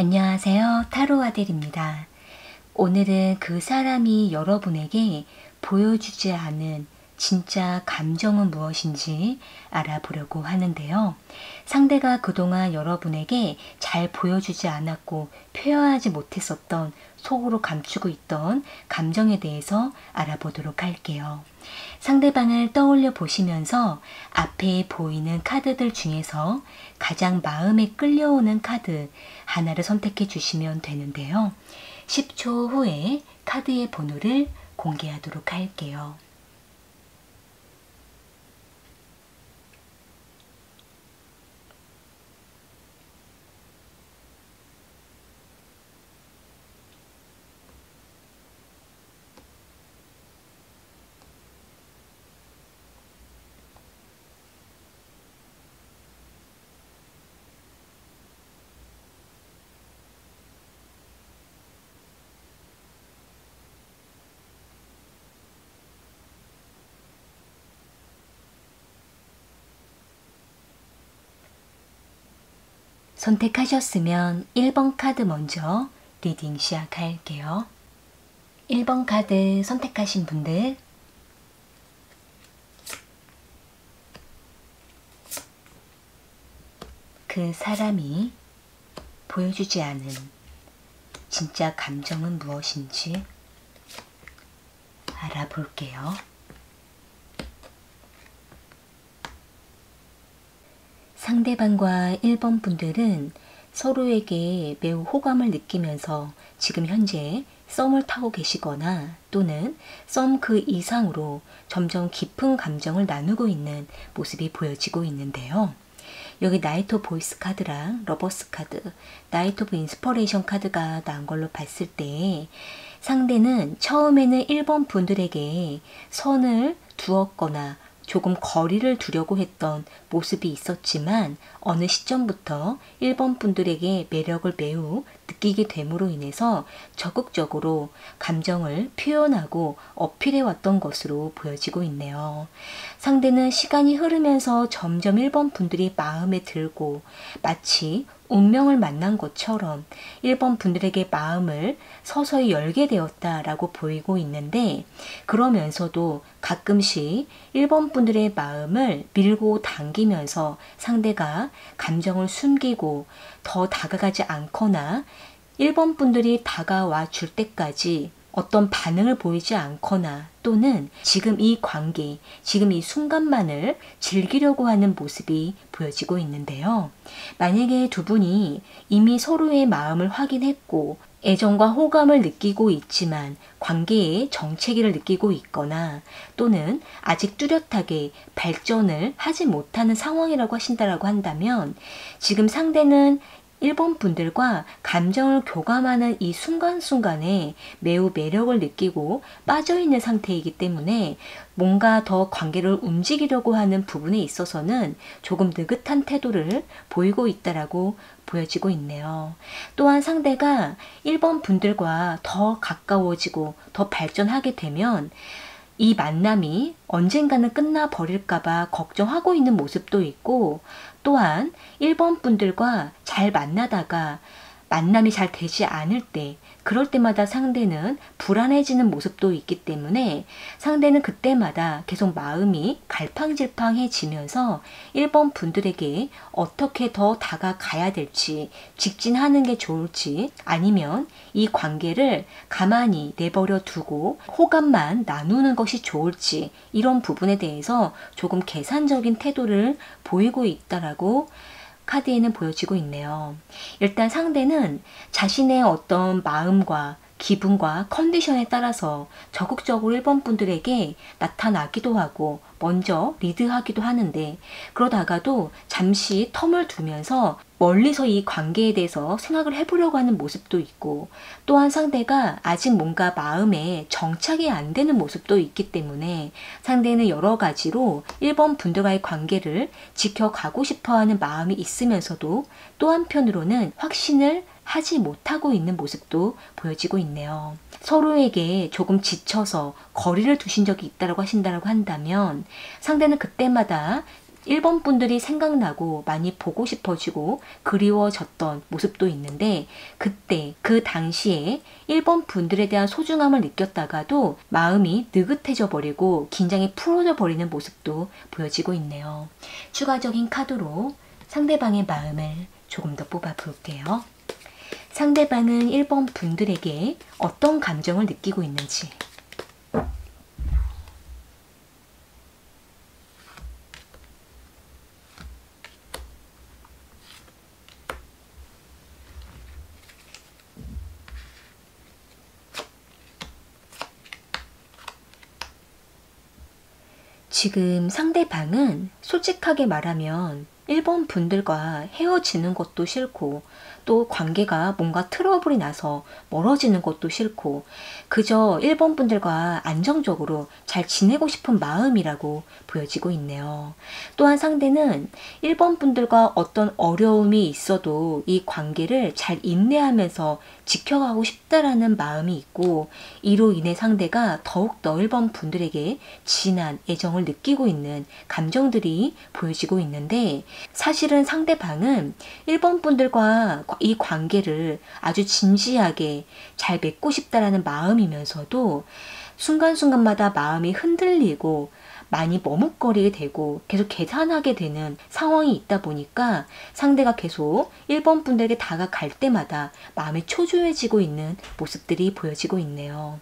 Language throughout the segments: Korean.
안녕하세요. 타로 아델입니다. 오늘은 그 사람이 여러분에게 보여주지 않은 진짜 감정은 무엇인지 알아보려고 하는데요. 상대가 그동안 여러분에게 잘 보여주지 않았고 표현하지 못했었던 속으로 감추고 있던 감정에 대해서 알아보도록 할게요. 상대방을 떠올려 보시면서 앞에 보이는 카드들 중에서 가장 마음에 끌려오는 카드 하나를 선택해 주시면 되는데요. 10초 후에 카드의 번호를 공개하도록 할게요. 선택하셨으면 1번 카드 먼저 리딩 시작할게요. 1번 카드 선택하신 분들, 그 사람이 보여주지 않은 진짜 감정은 무엇인지 알아볼게요. 상대방과 1번 분들은 서로에게 매우 호감을 느끼면서 지금 현재 썸을 타고 계시거나 또는 썸 그 이상으로 점점 깊은 감정을 나누고 있는 모습이 보여지고 있는데요. 여기 나이트 오브 보이스 카드랑 러버스 카드, 나이트 오브 인스퍼레이션 카드가 나온 걸로 봤을 때 상대는 처음에는 1번 분들에게 선을 두었거나 조금 거리를 두려고 했던 모습이 있었지만 어느 시점부터 1번 분들에게 매력을 매우 느끼게 됨으로 인해서 적극적으로 감정을 표현하고 어필해 왔던 것으로 보여지고 있네요. 상대는 시간이 흐르면서 점점 1번 분들이 마음에 들고 마치 운명을 만난 것처럼 1번 분들에게 마음을 서서히 열게 되었다라고 보이고 있는데, 그러면서도 가끔씩 1번 분들의 마음을 밀고 당기면서 상대가 감정을 숨기고 더 다가가지 않거나 1번 분들이 다가와 줄 때까지 어떤 반응을 보이지 않거나 또는 지금 이 관계, 지금 이 순간만을 즐기려고 하는 모습이 보여지고 있는데요. 만약에 두 분이 이미 서로의 마음을 확인했고 애정과 호감을 느끼고 있지만 관계에 정체기를 느끼고 있거나 또는 아직 뚜렷하게 발전을 하지 못하는 상황이라고 하신다라고 한다면 지금 상대는 1번 분들과 감정을 교감하는 이 순간순간에 매우 매력을 느끼고 빠져있는 상태이기 때문에 뭔가 더 관계를 움직이려고 하는 부분에 있어서는 조금 느긋한 태도를 보이고 있다라고 보여지고 있네요. 또한 상대가 1번 분들과 더 가까워지고 더 발전하게 되면 이 만남이 언젠가는 끝나버릴까봐 걱정하고 있는 모습도 있고, 또한 1번 분들과 잘 만나다가 만남이 잘 되지 않을 때, 그럴 때마다 상대는 불안해지는 모습도 있기 때문에 상대는 그때마다 계속 마음이 갈팡질팡해지면서 1번 분들에게 어떻게 더 다가가야 될지, 직진하는 게 좋을지 아니면 이 관계를 가만히 내버려 두고 호감만 나누는 것이 좋을지, 이런 부분에 대해서 조금 계산적인 태도를 보이고 있다라고 카드에는 보여지고 있네요. 일단 상대는 자신의 어떤 마음과 기분과 컨디션에 따라서 적극적으로 1번 분들에게 나타나기도 하고 먼저 리드하기도 하는데, 그러다가도 잠시 텀을 두면서 멀리서 이 관계에 대해서 생각을 해보려고 하는 모습도 있고, 또한 상대가 아직 뭔가 마음에 정착이 안 되는 모습도 있기 때문에 상대는 여러 가지로 1번 분들과의 관계를 지켜가고 싶어하는 마음이 있으면서도 또 한편으로는 확신을 하지 못하고 있는 모습도 보여지고 있네요. 서로에게 조금 지쳐서 거리를 두신 적이 있다고 하신다고 한다면 상대는 그때마다 1번 분들이 생각나고 많이 보고 싶어지고 그리워졌던 모습도 있는데, 그때 그 당시에 1번 분들에 대한 소중함을 느꼈다가도 마음이 느긋해져 버리고 긴장이 풀어져 버리는 모습도 보여지고 있네요. 추가적인 카드로 상대방의 마음을 조금 더 뽑아 볼게요. 상대방은 1번 분들에게 어떤 감정을 느끼고 있는지. 지금 상대방은 솔직하게 말하면 1번 분들과 헤어지는 것도 싫고, 또 관계가 뭔가 트러블이 나서 멀어지는 것도 싫고, 그저 1번 분들과 안정적으로 잘 지내고 싶은 마음이라고 보여지고 있네요. 또한 상대는 1번 분들과 어떤 어려움이 있어도 이 관계를 잘 인내하면서 지켜가고 싶다라는 마음이 있고, 이로 인해 상대가 더욱더 1번 분들에게 진한 애정을 느끼고 있는 감정들이 보여지고 있는데, 사실은 상대방은 1번 분들과 이 관계를 아주 진지하게 잘 맺고 싶다라는 마음이면서도 순간순간마다 마음이 흔들리고 많이 머뭇거리게 되고 계속 계산하게 되는 상황이 있다 보니까 상대가 계속 1번 분들에게 다가갈 때마다 마음이 초조해지고 있는 모습들이 보여지고 있네요.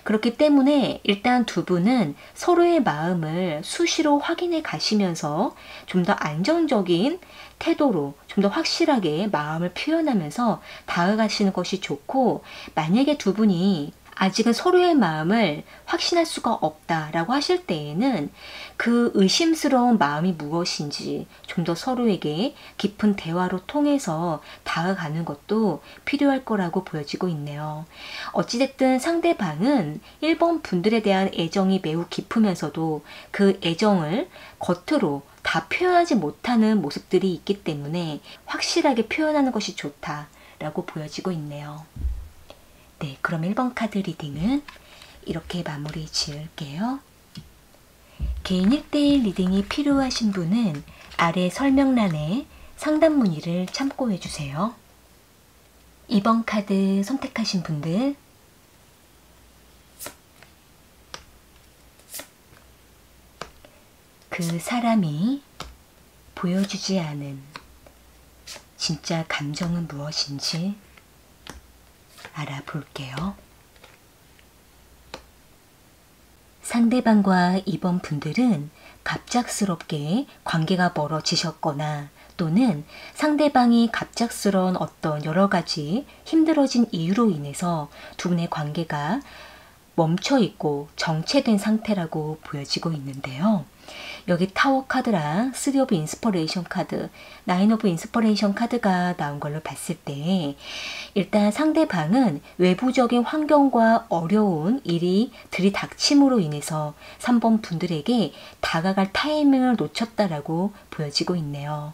그렇기 때문에 일단 두 분은 서로의 마음을 수시로 확인해 가시면서 좀 더 안정적인 태도로 좀 더 확실하게 마음을 표현하면서 다가가시는 것이 좋고, 만약에 두 분이 아직은 서로의 마음을 확신할 수가 없다라고 하실 때에는 그 의심스러운 마음이 무엇인지 좀 더 서로에게 깊은 대화로 통해서 다가가는 것도 필요할 거라고 보여지고 있네요. 어찌됐든 상대방은 1번 분들에 대한 애정이 매우 깊으면서도 그 애정을 겉으로 다 표현하지 못하는 모습들이 있기 때문에 확실하게 표현하는 것이 좋다라고 보여지고 있네요. 네, 그럼 1번 카드 리딩은 이렇게 마무리 지을게요. 개인 1대1 리딩이 필요하신 분은 아래 설명란에 상담 문의를 참고해 주세요. 2번 카드 선택하신 분들, 그 사람이 보여주지 않은 진짜 감정은 무엇인지 알아볼게요. 상대방과 2번 분들은 갑작스럽게 관계가 멀어지셨거나, 또는 상대방이 갑작스러운 어떤 여러 가지 힘들어진 이유로 인해서 두 분의 관계가 멈춰있고 정체된 상태라고 보여지고 있는데요. 여기 타워 카드랑 3 오브 인스퍼레이션 카드, 9 오브 인스퍼레이션 카드가 나온 걸로 봤을 때, 일단 상대방은 외부적인 환경과 어려운 일이 들이닥침으로 인해서 3번 분들에게 다가갈 타이밍을 놓쳤다라고 보여지고 있네요.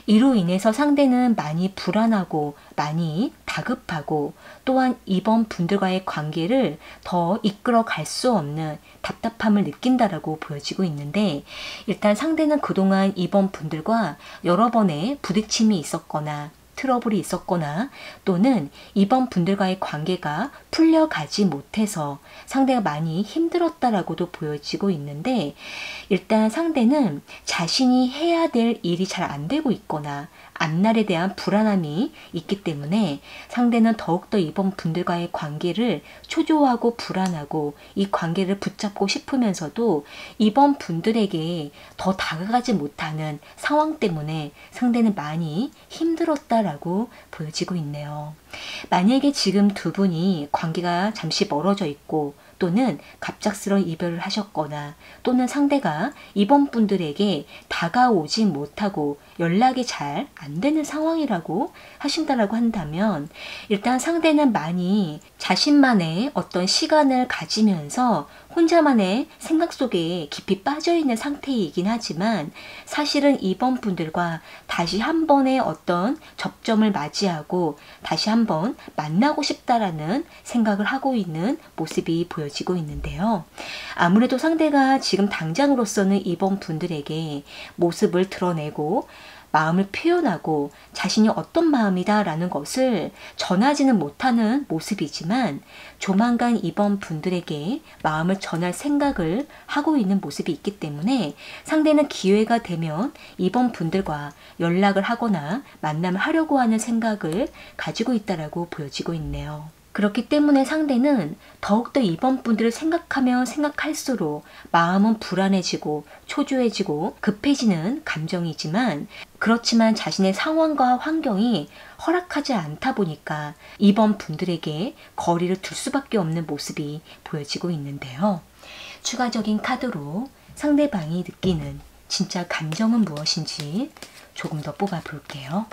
이로 인해서 상대는 많이 불안하고 많이 다급하고, 또한 2번 분들과의 관계를 더 이끌어 갈 수 없는 답답함을 느낀다라고 보여지고 있는데, 일단 상대는 그동안 2번 분들과 여러 번의 부딪힘이 있었거나 트러블이 있었거나, 또는 2번 분들과의 관계가 풀려가지 못해서 상대가 많이 힘들었다라고도 보여지고 있는데, 일단 상대는 자신이 해야 될 일이 잘 안 되고 있거나 앞날에 대한 불안함이 있기 때문에 상대는 더욱더 2번 분들과의 관계를 초조하고 불안하고 이 관계를 붙잡고 싶으면서도 2번 분들에게 더 다가가지 못하는 상황 때문에 상대는 많이 힘들었다라고 보여지고 있네요. 만약에 지금 두 분이 관계가 잠시 멀어져 있고, 또는 갑작스러운 이별을 하셨거나, 또는 상대가 2번 분들에게 다가오지 못하고 연락이 잘 안 되는 상황이라고 하신다라고 한다면, 일단 상대는 많이 자신만의 어떤 시간을 가지면서 혼자만의 생각 속에 깊이 빠져있는 상태이긴 하지만 사실은 이번 분들과 다시 한 번의 어떤 접점을 맞이하고 다시 한번 만나고 싶다라는 생각을 하고 있는 모습이 보여지고 있는데요. 아무래도 상대가 지금 당장으로서는 이번 분들에게 모습을 드러내고 마음을 표현하고 자신이 어떤 마음이다 라는 것을 전하지는 못하는 모습이지만 조만간 이번 분들에게 마음을 전할 생각을 하고 있는 모습이 있기 때문에 상대는 기회가 되면 이번 분들과 연락을 하거나 만남을 하려고 하는 생각을 가지고 있다라고 보여지고 있네요. 그렇기 때문에 상대는 더욱더 이번 분들을 생각하면 생각할수록 마음은 불안해지고 초조해지고 급해지는 감정이지만 그렇지만 자신의 상황과 환경이 허락하지 않다 보니까 이번 분들에게 거리를 둘 수밖에 없는 모습이 보여지고 있는데요. 추가적인 카드로 상대방이 느끼는 진짜 감정은 무엇인지 조금 더 뽑아 볼게요.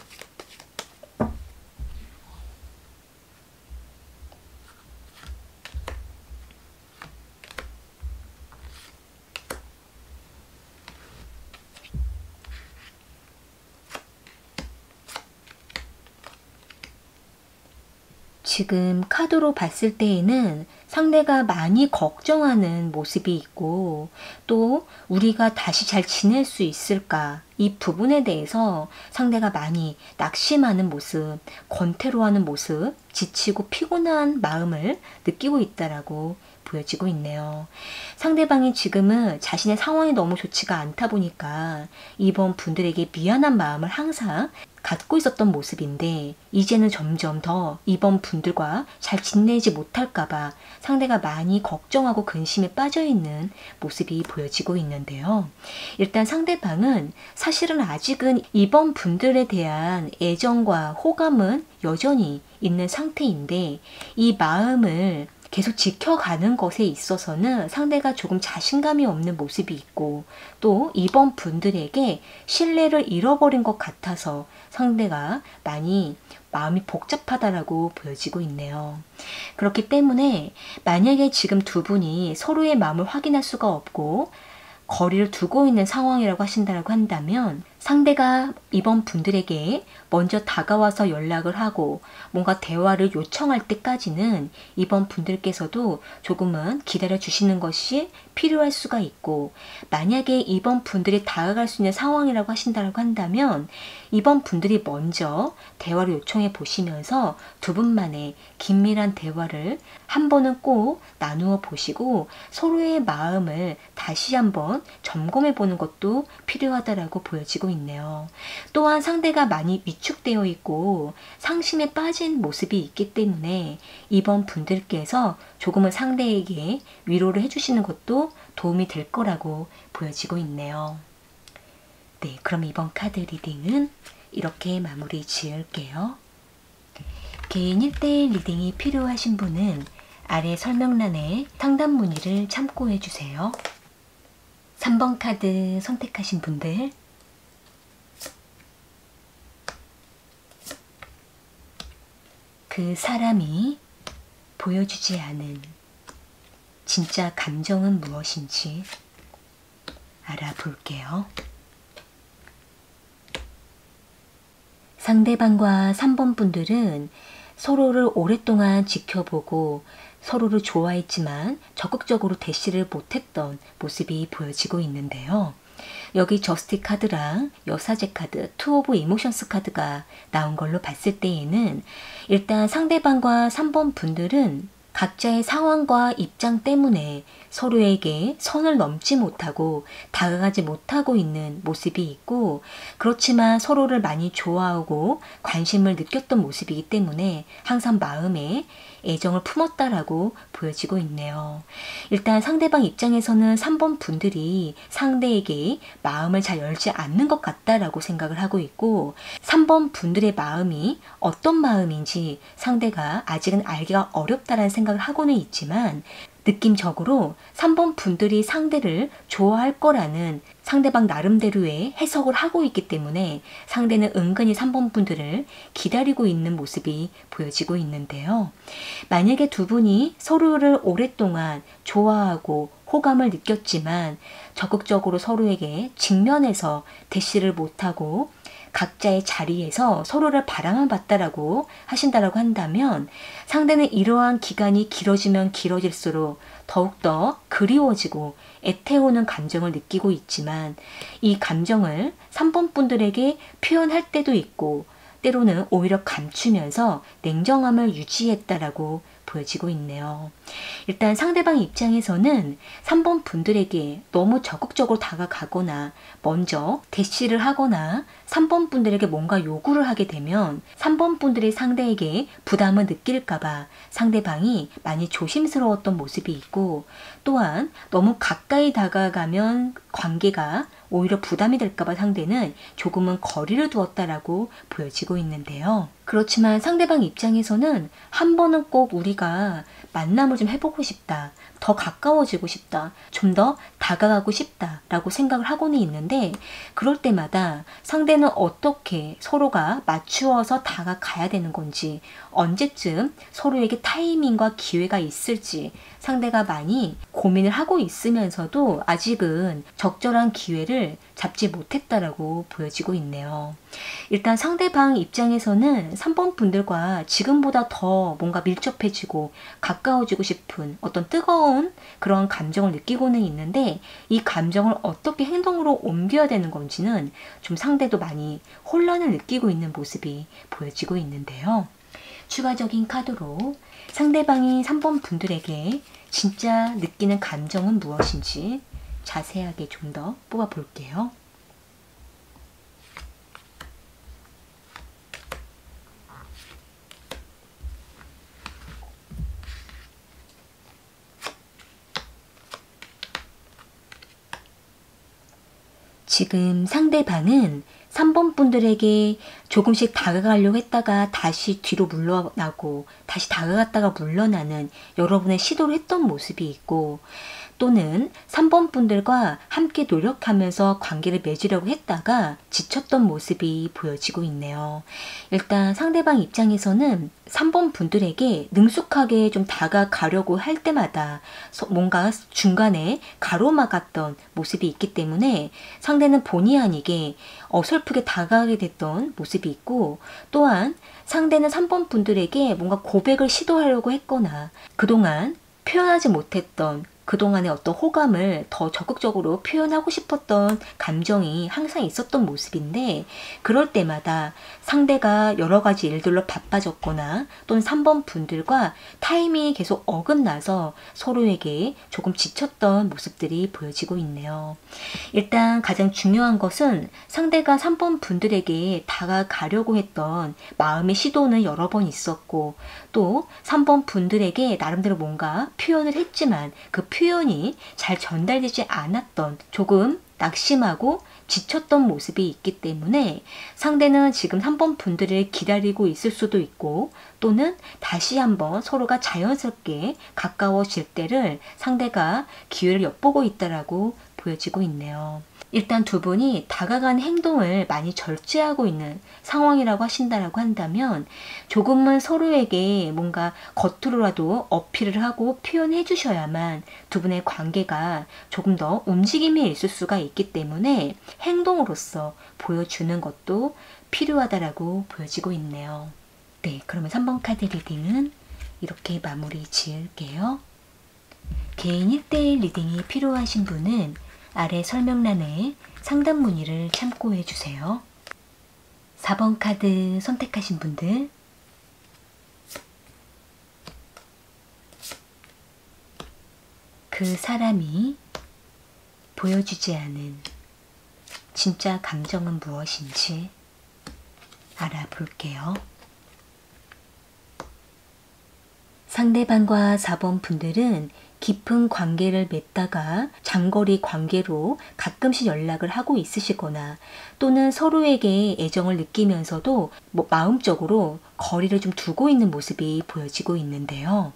지금 카드로 봤을 때에는 상대가 많이 걱정하는 모습이 있고 또 우리가 다시 잘 지낼 수 있을까 이 부분에 대해서 상대가 많이 낙심하는 모습, 권태로워하는 모습, 지치고 피곤한 마음을 느끼고 있다라고 보여지고 있네요. 상대방이 지금은 자신의 상황이 너무 좋지가 않다 보니까 이번 분들에게 미안한 마음을 항상 갖고 있었던 모습인데 이제는 점점 더 이번 분들과 잘 지내지 못할까봐 상대가 많이 걱정하고 근심에 빠져있는 모습이 보여지고 있는데요. 일단 상대방은 사실은 아직은 이번 분들에 대한 애정과 호감은 여전히 있는 상태인데 이 마음을 계속 지켜가는 것에 있어서는 상대가 조금 자신감이 없는 모습이 있고 또 이번 분들에게 신뢰를 잃어버린 것 같아서 상대가 많이 마음이 복잡하다라고 보여지고 있네요. 그렇기 때문에 만약에 지금 두 분이 서로의 마음을 확인할 수가 없고 거리를 두고 있는 상황이라고 하신다고 한다면 상대가 이번 분들에게 먼저 다가와서 연락을 하고 뭔가 대화를 요청할 때까지는 이번 분들께서도 조금은 기다려 주시는 것이 필요할 수가 있고 만약에 이번 분들이 다가갈 수 있는 상황이라고 하신다고 한다면 이번 분들이 먼저 대화를 요청해 보시면서 두 분만의 긴밀한 대화를 한 번은 꼭 나누어 보시고 서로의 마음을 다시 한번 점검해 보는 것도 필요하다라고 보여지고 있네요. 또한 상대가 많이 위축되어 있고 상심에 빠진 모습이 있기 때문에 이번 분들께서 조금은 상대에게 위로를 해주시는 것도 도움이 될 거라고 보여지고 있네요. 네, 그럼 이번 카드 리딩은 이렇게 마무리 지을게요. 개인 1대1 리딩이 필요하신 분은 아래 설명란에 상담 문의를 참고해 주세요. 3번 카드 선택하신 분들 그 사람이 보여주지 않은 진짜 감정은 무엇인지 알아볼게요. 상대방과 3번 분들은 서로를 오랫동안 지켜보고 서로를 좋아했지만 적극적으로 대시를 못했던 모습이 보여지고 있는데요. 여기 저스티 카드랑 여사제 카드, 투 오브 이모션스 카드가 나온 걸로 봤을 때에는 일단 상대방과 3번 분들은 각자의 상황과 입장 때문에 서로에게 선을 넘지 못하고 다가가지 못하고 있는 모습이 있고 그렇지만 서로를 많이 좋아하고 관심을 느꼈던 모습이기 때문에 항상 마음에 애정을 품었다라고 보여지고 있네요. 일단 상대방 입장에서는 3번 분들이 상대에게 마음을 잘 열지 않는 것 같다라고 생각을 하고 있고 3번 분들의 마음이 어떤 마음인지 상대가 아직은 알기가 어렵다라는 생각을 하고는 있지만 느낌적으로 3번 분들이 상대를 좋아할 거라는 상대방 나름대로의 해석을 하고 있기 때문에 상대는 은근히 3번 분들을 기다리고 있는 모습이 보여지고 있는데요. 만약에 두 분이 서로를 오랫동안 좋아하고 호감을 느꼈지만 적극적으로 서로에게 직면해서 대시를 못하고 각자의 자리에서 서로를 바라만 봤다라고 하신다라고 한다면 상대는 이러한 기간이 길어지면 길어질수록 더욱더 그리워지고 애태우는 감정을 느끼고 있지만 이 감정을 3번 분들에게 표현할 때도 있고 때로는 오히려 감추면서 냉정함을 유지했다라고 보여지고 있네요. 일단 상대방 입장에서는 3번 분들에게 너무 적극적으로 다가가거나 먼저 대시를 하거나 3번 분들에게 뭔가 요구를 하게 되면 3번 분들이 상대에게 부담을 느낄까봐 상대방이 많이 조심스러웠던 모습이 있고 또한 너무 가까이 다가가면 관계가 오히려 부담이 될까봐 상대는 조금은 거리를 두었다라고 보여지고 있는데요. 그렇지만 상대방 입장에서는 한 번은 꼭 우리가 만남을 좀 해보고 싶다. 더 가까워지고 싶다. 좀 더 다가가고 싶다. 라고 생각을 하고는 있는데 그럴 때마다 상대는 어떻게 서로가 맞추어서 다가가야 되는 건지 언제쯤 서로에게 타이밍과 기회가 있을지 상대가 많이 고민을 하고 있으면서도 아직은 적절한 기회를 잡지 못했다라고 보여지고 있네요. 일단 상대방 입장에서는 3번 분들과 지금보다 더 뭔가 밀접해지고 가까워지고 싶은 어떤 뜨거운 그런 감정을 느끼고는 있는데 이 감정을 어떻게 행동으로 옮겨야 되는 건지는 좀 상대도 많이 혼란을 느끼고 있는 모습이 보여지고 있는데요. 추가적인 카드로 상대방이 3번 분들에게 진짜 느끼는 감정은 무엇인지 자세하게 좀 더 뽑아 볼게요. 지금 상대방은 3번 분들에게 조금씩 다가가려고 했다가 다시 뒤로 물러나고 다시 다가갔다가 물러나는 여러분의 시도를 했던 모습이 있고 또는 3번 분들과 함께 노력하면서 관계를 맺으려고 했다가 지쳤던 모습이 보여지고 있네요. 일단 상대방 입장에서는 3번 분들에게 능숙하게 좀 다가가려고 할 때마다 뭔가 중간에 가로막았던 모습이 있기 때문에 상대는 본의 아니게 어설프게 다가가게 됐던 모습이 있고 또한 상대는 3번 분들에게 뭔가 고백을 시도하려고 했거나 그동안 표현하지 못했던 그동안의 어떤 호감을 더 적극적으로 표현하고 싶었던 감정이 항상 있었던 모습인데 그럴 때마다 상대가 여러 가지 일들로 바빠졌거나 또는 3번 분들과 타이밍이 계속 어긋나서 서로에게 조금 지쳤던 모습들이 보여지고 있네요. 일단 가장 중요한 것은 상대가 3번 분들에게 다가가려고 했던 마음의 시도는 여러 번 있었고 또 3번 분들에게 나름대로 뭔가 표현을 했지만 그 표현이 잘 전달되지 않았던 조금 낙심하고 지쳤던 모습이 있기 때문에 상대는 지금 3번 분들을 기다리고 있을 수도 있고 또는 다시 한번 서로가 자연스럽게 가까워질 때를 상대가 기회를 엿보고 있다라고 보여지고 있네요. 일단 두 분이 다가가는 행동을 많이 절제하고 있는 상황이라고 하신다라고 한다면 조금은 서로에게 뭔가 겉으로라도 어필을 하고 표현해 주셔야만 두 분의 관계가 조금 더 움직임이 있을 수가 있기 때문에 행동으로서 보여주는 것도 필요하다라고 보여지고 있네요. 네, 그러면 3번 카드 리딩은 이렇게 마무리 지을게요. 개인 1대1 리딩이 필요하신 분은 아래 설명란에 상담 문의를 참고해 주세요. 4번 카드 선택하신 분들 그 사람이 보여주지 않은 진짜 감정은 무엇인지 알아볼게요. 상대방과 4번 분들은 깊은 관계를 맺다가 장거리 관계로 가끔씩 연락을 하고 있으시거나 또는 서로에게 애정을 느끼면서도 마음적으로 거리를 좀 두고 있는 모습이 보여지고 있는데요.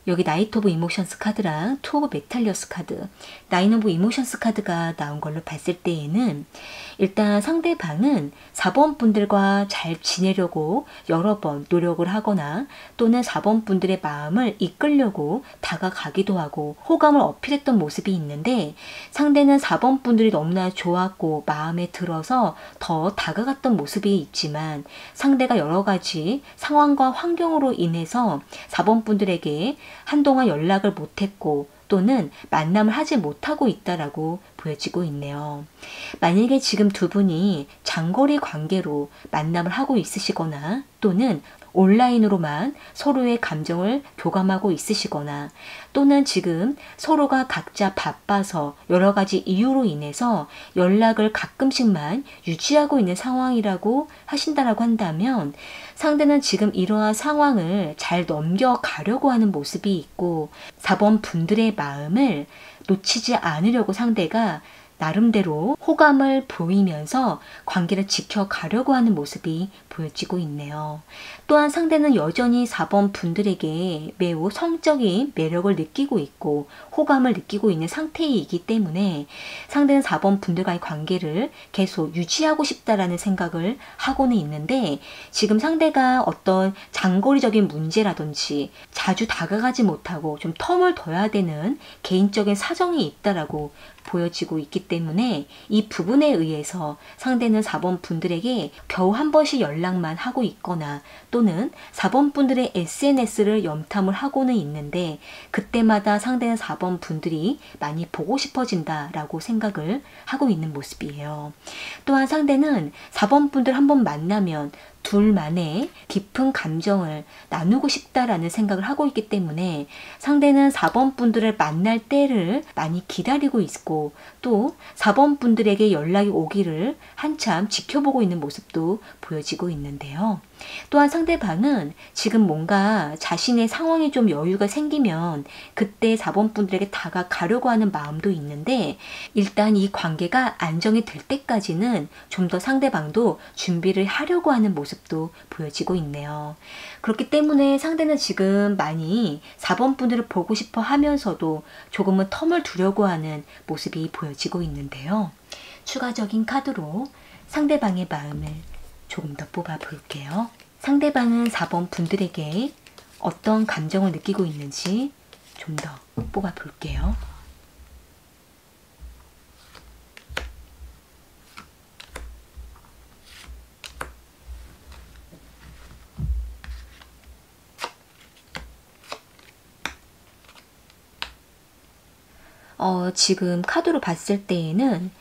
여기 나이트 오브 이모션스 카드랑 투 오브 메탈리어스 카드, 나인 오브 이모션스 카드가 나온 걸로 봤을 때에는 일단 상대방은 4번 분들과 잘 지내려고 여러 번 노력을 하거나 또는 4번 분들의 마음을 이끌려고 다가가기도 하고 호감을 어필했던 모습이 있는데, 상대는 4번 분들이 너무나 좋았고 마음에 들어서 더 다가갔던 모습이 있지만 상대가 여러 가지 상황과 환경으로 인해서 4번 분들에게 한동안 연락을 못했고 또는 만남을 하지 못하고 있다라고 보여지고 있네요. 만약에 지금 두 분이 장거리 관계로 만남을 하고 있으시거나 또는 온라인으로만 서로의 감정을 교감하고 있으시거나 또는 지금 서로가 각자 바빠서 여러 가지 이유로 인해서 연락을 가끔씩만 유지하고 있는 상황이라고 하신다라고 한다면, 상대는 지금 이러한 상황을 잘 넘겨가려고 하는 모습이 있고 4번 분들의 마음을 놓치지 않으려고 상대가 나름대로 호감을 보이면서 관계를 지켜가려고 하는 모습이 보여지고 있네요. 또한 상대는 여전히 4번 분들에게 매우 성적인 매력을 느끼고 있고 호감을 느끼고 있는 상태이기 때문에 상대는 4번 분들과의 관계를 계속 유지하고 싶다라는 생각을 하고는 있는데, 지금 상대가 어떤 장거리적인 문제라든지 자주 다가가지 못하고 좀 텀을 둬야 되는 개인적인 사정이 있다라고 보여지고 있기 때문에 이 부분에 의해서 상대는 4번 분들에게 겨우 한 번씩 연락만 하고 있거나 또는 4번 분들의 SNS를 염탐을 하고는 있는데, 그때마다 상대는 4번 분들이 많이 보고 싶어진다라고 생각을 하고 있는 모습이에요. 또한 상대는 4번 분들 한번 만나면 둘만의 깊은 감정을 나누고 싶다라는 생각을 하고 있기 때문에 상대는 4번 분들을 만날 때를 많이 기다리고 있고 또 4번 분들에게 연락이 오기를 한참 지켜보고 있는 모습도 보여지고 있는데요. 또한 상대방은 지금 뭔가 자신의 상황이 좀 여유가 생기면 그때 4번 분들에게 다가가려고 하는 마음도 있는데, 일단 이 관계가 안정이 될 때까지는 좀 더 상대방도 준비를 하려고 하는 모습도 보여지고 있네요. 그렇기 때문에 상대는 지금 많이 4번 분들을 보고 싶어 하면서도 조금은 텀을 두려고 하는 모습이 보여지고 있는데요. 추가적인 카드로 상대방의 마음을 조금 더 뽑아 볼게요. 상대방은 4번 분들에게 어떤 감정을 느끼고 있는지 좀 더 뽑아 볼게요. 지금 카드로 봤을 때에는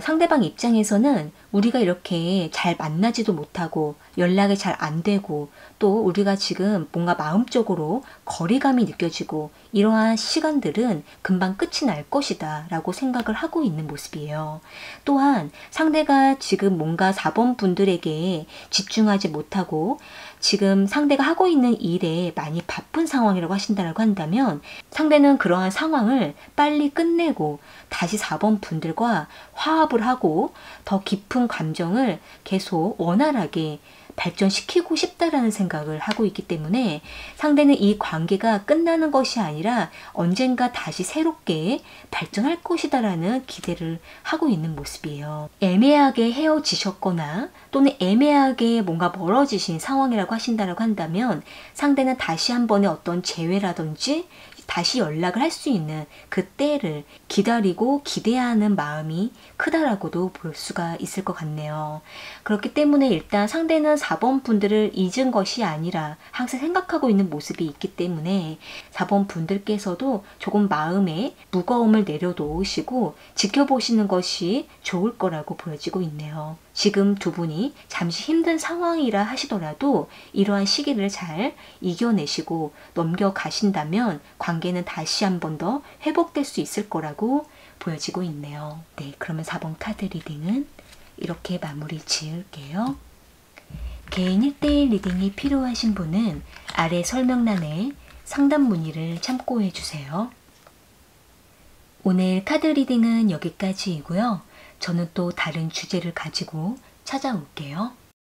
상대방 입장에서는 우리가 이렇게 잘 만나지도 못하고 연락이 잘 안 되고 또 우리가 지금 뭔가 마음적으로 거리감이 느껴지고 이러한 시간들은 금방 끝이 날 것이다 라고 생각을 하고 있는 모습이에요. 또한 상대가 지금 뭔가 4번 분들에게 집중하지 못하고 지금 상대가 하고 있는 일에 많이 바쁜 상황이라고 하신다고 한다면, 상대는 그러한 상황을 빨리 끝내고 다시 4번 분들과 화합을 하고 더 깊은 감정을 계속 원활하게 발전시키고 싶다라는 생각을 하고 있기 때문에 상대는 이 관계가 끝나는 것이 아니라 언젠가 다시 새롭게 발전할 것이다라는 기대를 하고 있는 모습이에요. 애매하게 헤어지셨거나 또는 애매하게 뭔가 멀어지신 상황이라고 하신다고 한다면, 상대는 다시 한 번의 어떤 재회라든지 다시 연락을 할 수 있는 그 때를 기다리고 기대하는 마음이 크다라고도 볼 수가 있을 것 같네요. 그렇기 때문에 일단 상대는 4번 분들을 잊은 것이 아니라 항상 생각하고 있는 모습이 있기 때문에 4번 분들께서도 조금 마음에 무거움을 내려놓으시고 지켜보시는 것이 좋을 거라고 보여지고 있네요. 지금 두 분이 잠시 힘든 상황이라 하시더라도 이러한 시기를 잘 이겨내시고 넘겨가신다면 관계는 다시 한 번 더 회복될 수 있을 거라고 보여지고 있네요. 네, 그러면 4번 카드 리딩은 이렇게 마무리 지을게요. 개인 1대1 리딩이 필요하신 분은 아래 설명란에 상담 문의를 참고해 주세요. 오늘 카드 리딩은 여기까지이고요. 저는 또 다른 주제를 가지고 찾아올게요.